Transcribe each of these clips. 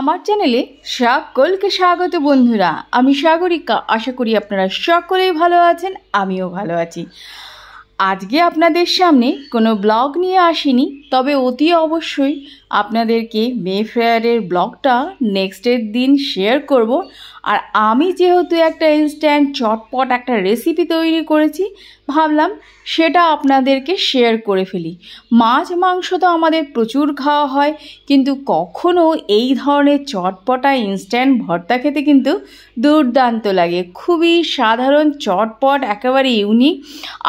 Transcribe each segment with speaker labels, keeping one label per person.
Speaker 1: আমার চ্যানেলে সকলকে স্বাগত বন্ধুরা। আমি সাগরিকা। আশা করি আপনারা সকলেই ভালো আছেন, আমিও ভালো আছি। আজকে আপনাদের সামনে কোনো ব্লগ নিয়ে আসিনি, তবে অতি অবশ্যই আপনাদেরকে মে ফেয়ারের ব্লগটা নেক্সটের দিন শেয়ার করব। আর আমি যেহেতু একটা ইনস্ট্যান্ট চটপট একটা রেসিপি তৈরি করেছি, ভাবলাম সেটা আপনাদেরকে শেয়ার করে ফেলি। মাছ মাংস তো আমাদের প্রচুর খাওয়া হয়, কিন্তু কখনো এই ধরনের চটপটা ইনস্ট্যান্ট ভর্তা খেতে কিন্তু দুর্দান্ত লাগে। খুবই সাধারণ, চটপট, একেবারে ইউনিক।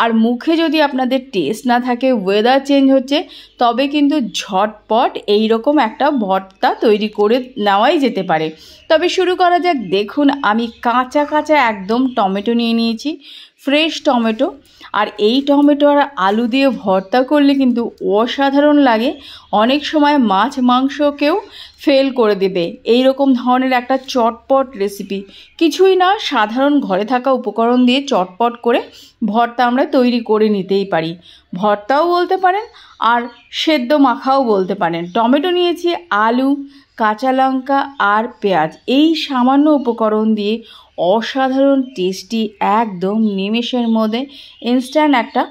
Speaker 1: আর মুখে যদি আপনাদের টেস্ট না থাকে, ওয়েদার চেঞ্জ হচ্ছে, তবে কিন্তু ঝটপট এই রকম একটা ভর্তা তৈরি করে নেওয়াই যেতে পারে। তবে শুরু করা যাক। দেখুন, আমি কাঁচা কাঁচা একদম টমেটো নিয়ে নিয়েছি, ফ্রেশ টমেটো। আর এই টমেটো আর আলু দিয়ে ভর্তা করলে কিন্তু অসাধারণ লাগে। অনেক সময় মাছ মাংসকেও ফেল করে দেবে এই রকম ধরনের একটা চটপট রেসিপি। কিছুই না, সাধারণ ঘরে থাকা উপকরণ দিয়ে চটপট করে ভর্তা আমরা তৈরি করে নিতেই পারি। ভর্তাও বলতে পারেন আর সেদ্ধ মাখাও বলতে পারেন। টমেটো নিয়েছি, আলু, কাঁচা লঙ্কা আর পেঁয়াজ, এই সামান্য উপকরণ দিয়ে অসাধারণ টেস্টি, একদম নিমেষের মধ্যে ইনস্ট্যান্ট একটা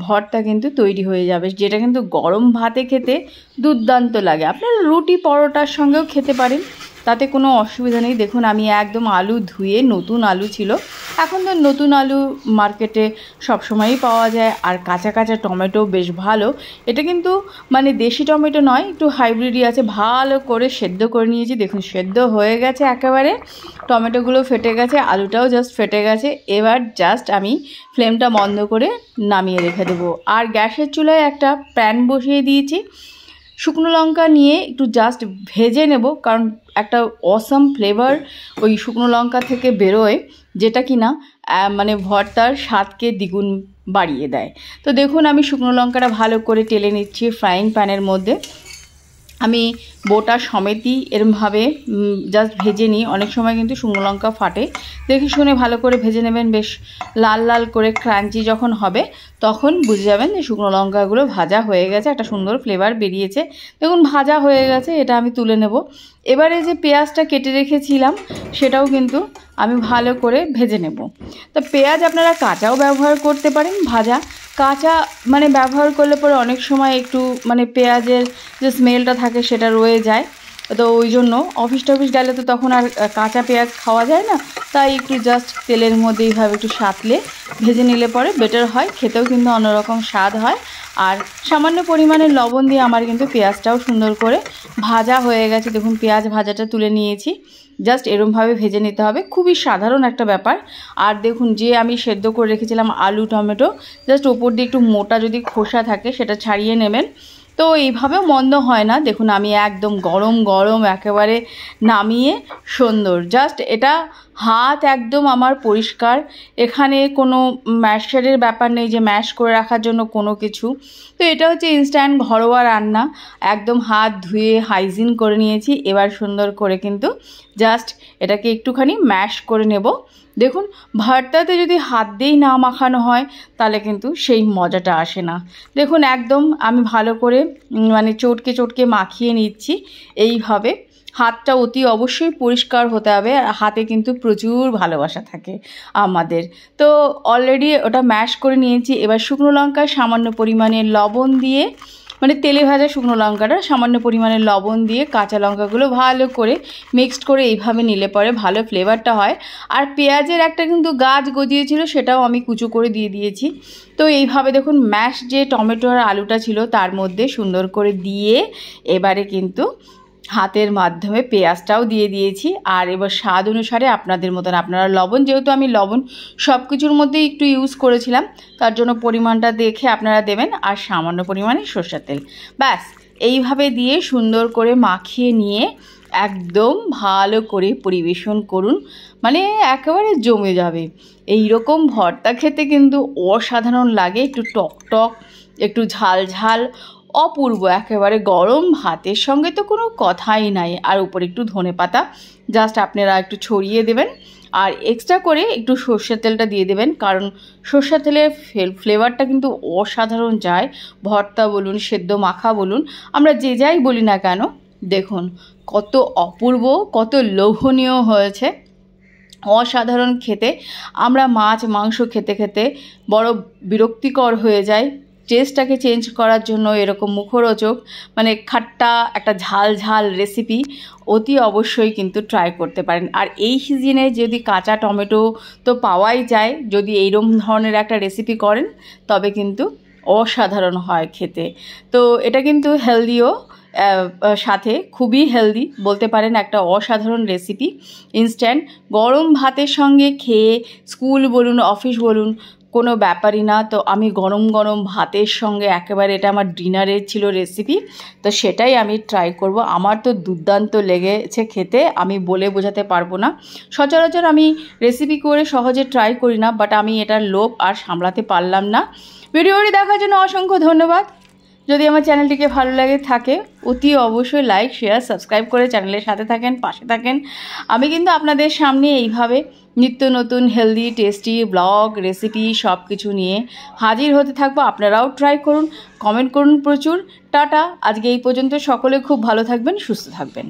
Speaker 1: ভর্তা কিন্তু তৈরি হয়ে যাবে, যেটা কিন্তু গরম ভাতে খেতে দুর্দান্ত লাগে। আপনারা রুটি পরোটার সঙ্গেও খেতে পারেন, তাতে কোনো অসুবিধা নেই। দেখুন, আমি একদম আলু ধুয়ে, নতুন আলু ছিল, এখন তো নতুন আলু মার্কেটে সবসময়ই পাওয়া যায়। আর কাঁচা কাঁচা টমেটো বেশ ভালো। এটা কিন্তু মানে দেশি টমেটো নয়, একটু হাইব্রিডই আছে। ভালো করে সেদ্ধ করে নিয়েছি। দেখুন, সেদ্ধ হয়ে গেছে একেবারে, টমেটোগুলো ফেটে গেছে, আলুটাও জাস্ট ফেটে গেছে। এবার জাস্ট আমি ফ্লেমটা বন্ধ করে নামিয়ে রেখে দেবো। আর গ্যাসের চুলায় একটা প্যান বসিয়ে দিয়েছি। শুকনো লঙ্কা নিয়ে একটু জাস্ট ভেজে নেব, কারণ একটা অসাম ফ্লেভার ওই শুকনো লঙ্কা থেকে বেরোয়, যেটা কিনা মানে ভর্তার স্বাদকে দ্বিগুণ বাড়িয়ে দেয়। তো দেখুন, আমি শুকনো লঙ্কাটা ভালো করে টেলে নিচ্ছি ফ্রাইং প্যানের মধ্যে। আমি বোটা সমেতই এরমভাবে জাস্ট ভেজে নিই। অনেক সময় কিন্তু শুকনো লঙ্কা ফাটে, দেখে শুনে ভালো করে ভেজে নেবেন। বেশ লাল লাল করে ক্রাঞ্চি যখন হবে, তখন বুঝে যাবেন যে শুকনো লঙ্কাগুলো ভাজা হয়ে গেছে, একটা সুন্দর ফ্লেভার বেরিয়েছে। দেখুন, ভাজা হয়ে গেছে, এটা আমি তুলে নেব। এবারে যে পেঁয়াজটা কেটে রেখেছিলাম, সেটাও কিন্তু আমি ভালো করে ভেজে নেব। তো পেঁয়াজ আপনারা কাঁচাও ব্যবহার করতে পারেন, ভাজা কাঁচা মানে ব্যবহার করলে পরে অনেক সময় একটু মানে পেঁয়াজের যে স্মেলটা থাকে সেটা রয়ে যায়। তো ওই জন্য অফিস টফিস গেলে তো তখন আর কাঁচা পেঁয়াজ খাওয়া যায় না, তাই একটু জাস্ট তেলের মধ্যে এইভাবে একটু সাঁতলে ভেজে নিলে পরে বেটার হয়, খেতেও কিন্তু অন্যরকম স্বাদ হয়। আর সামান্য পরিমাণে লবণ দিয়ে আমার কিন্তু পেঁয়াজটাও সুন্দর করে ভাজা হয়ে গেছে। দেখুন, পেঁয়াজ ভাজাটা তুলে নিয়েছি। জাস্ট এরমভাবে ভেজে নিতে হবে, খুবই সাধারণ একটা ব্যাপার। আর দেখুন, যে আমি সেদ্ধ করে রেখেছিলাম আলু টমেটো, জাস্ট ওপর দিয়ে একটু মোটা যদি খোসা থাকে সেটা ছাড়িয়ে নেবেন। তো এইভাবেও মন্দ হয় না। দেখুন, আমি একদম গরম গরম একেবারে নামিয়ে সুন্দর, জাস্ট এটা হাত একদম আমার পরিষ্কার। এখানে কোনো ম্যাশারের ব্যাপার নেই যে ম্যাশ করে রাখার জন্য কোনো কিছু। তো এটা হচ্ছে ইনস্ট্যান্ট ঘরোয়া রান্না, একদম হাত ধুয়ে হাইজিন করে নিয়েছি। এবার সুন্দর করে কিন্তু জাস্ট এটাকে একটুখানি ম্যাশ করে নেব। দেখুন, ভর্তাতে যদি হাত দিয়েই না মাখানো হয়, তাহলে কিন্তু সেই মজাটা আসে না। দেখুন, একদম আমি ভালো করে মানে চটকে চটকে মাখিয়ে নিচ্ছি এইভাবে। হাতটা অতি অবশ্যই পরিষ্কার হতে হবে, আর হাতে কিন্তু প্রচুর ভালোবাসা থাকে আমাদের। তো অলরেডি ওটা ম্যাশ করে নিয়েছি। এবার শুকনো লঙ্কা সামান্য পরিমাণে লবণ দিয়ে, মানে তেলে ভাজা শুকনো লঙ্কাটা সামান্য পরিমাণে লবণ দিয়ে কাঁচা লঙ্কাগুলো ভালো করে মিক্সড করে এইভাবে নিলে পরে ভালো ফ্লেভারটা হয়। আর পেঁয়াজের একটা কিন্তু গাছ গজিয়েছিল, সেটাও আমি কুচো করে দিয়ে দিয়েছি। তো এইভাবে দেখুন, ম্যাশ যে টমেটো আর আলুটা ছিল তার মধ্যে সুন্দর করে দিয়ে এবারে কিন্তু হাতের মাধ্যমে পেঁয়াজটাও দিয়ে দিয়েছি। আর এবার স্বাদ অনুসারে আপনাদের মতন আপনারা লবণ, যেহেতু আমি লবণ সব কিছুর মধ্যেই একটু ইউজ করেছিলাম, তার জন্য পরিমাণটা দেখে আপনারা দেবেন। আর সামান্য পরিমাণে সরষের তেল, ব্যাস এইভাবে দিয়ে সুন্দর করে মাখিয়ে নিয়ে একদম ভালো করে পরিবেশন করুন, মানে একেবারে জমে যাবে। এই রকম ভর্তা খেতে কিন্তু অসাধারণ লাগে, একটু টক টক, একটু ঝাল ঝাল, অপূর্ব একেবারে। গরম ভাতের সঙ্গে তো কোনো কথাই নাই। আর উপরে একটু ধনেপাতা জাস্ট আপনারা একটু ছড়িয়ে দেবেন। আর এক্সট্রা করে একটু সর্ষের তেলটা দিয়ে দেবেন, কারণ সর্ষের তেলের ফ্লেভারটা কিন্তু অসাধারণ যায়। ভর্তা বলুন, সেদ্ধ মাখা বলুন, আমরা যে যাই বলি না কেন, দেখুন কত অপূর্ব, কত লোভনীয় হয়েছে, অসাধারণ খেতে। আমরা মাছ মাংস খেতে খেতে বড় বিরক্তিকর হয়ে যায়, টেস্টটাকে চেঞ্জ করার জন্য এরকম মুখরোচক মানে খাট্টা একটা ঝাল ঝাল রেসিপি অতি অবশ্যই কিন্তু ট্রাই করতে পারেন। আর এই সিজনে যদি কাঁচা টমেটো তো পাওয়াই যায়, যদি এইরকম ধরনের একটা রেসিপি করেন তবে কিন্তু অসাধারণ হয় খেতে। তো এটা কিন্তু হেলদিও, সাথে খুবই হেলদি বলতে পারেন, একটা অসাধারণ রেসিপি। ইনস্ট্যান্ট গরম ভাতের সঙ্গে খেয়ে স্কুল বলুন অফিস বলুন কোনো ব্যাপারই না। তো আমি গরম গরম ভাতের সঙ্গে একেবারে, এটা আমার ডিনারের ছিল রেসিপি, তো সেটাই আমি ট্রাই করব। আমার তো দুর্দান্ত লেগেছে খেতে, আমি বলে বোঝাতে পারবো না। সচরাচর আমি রেসিপি করে সহজে ট্রাই করি না, বাট আমি এটার লোভ আর সামলাতে পারলাম না। ভিডিওটি দেখার জন্য অসংখ্য ধন্যবাদ। যদি আমার চ্যানেলটিকে ভালো লাগে থাকে অতি অবশ্যই লাইক শেয়ার সাবস্ক্রাইব করে চ্যানেলের সাথে থাকেন, পাশে থাকেন। আমি কিন্তু আপনাদের সামনে এইভাবে নিত্য নতুন হেলদি টেস্টি ব্লগ রেসিপি সব কিছু নিয়ে হাজির হতে থাকবো। আপনারাও ট্রাই করুন, কমেন্ট করুন প্রচুর। টাটা, আজকে এই পর্যন্ত। সকলে খুব ভালো থাকবেন, সুস্থ থাকবেন।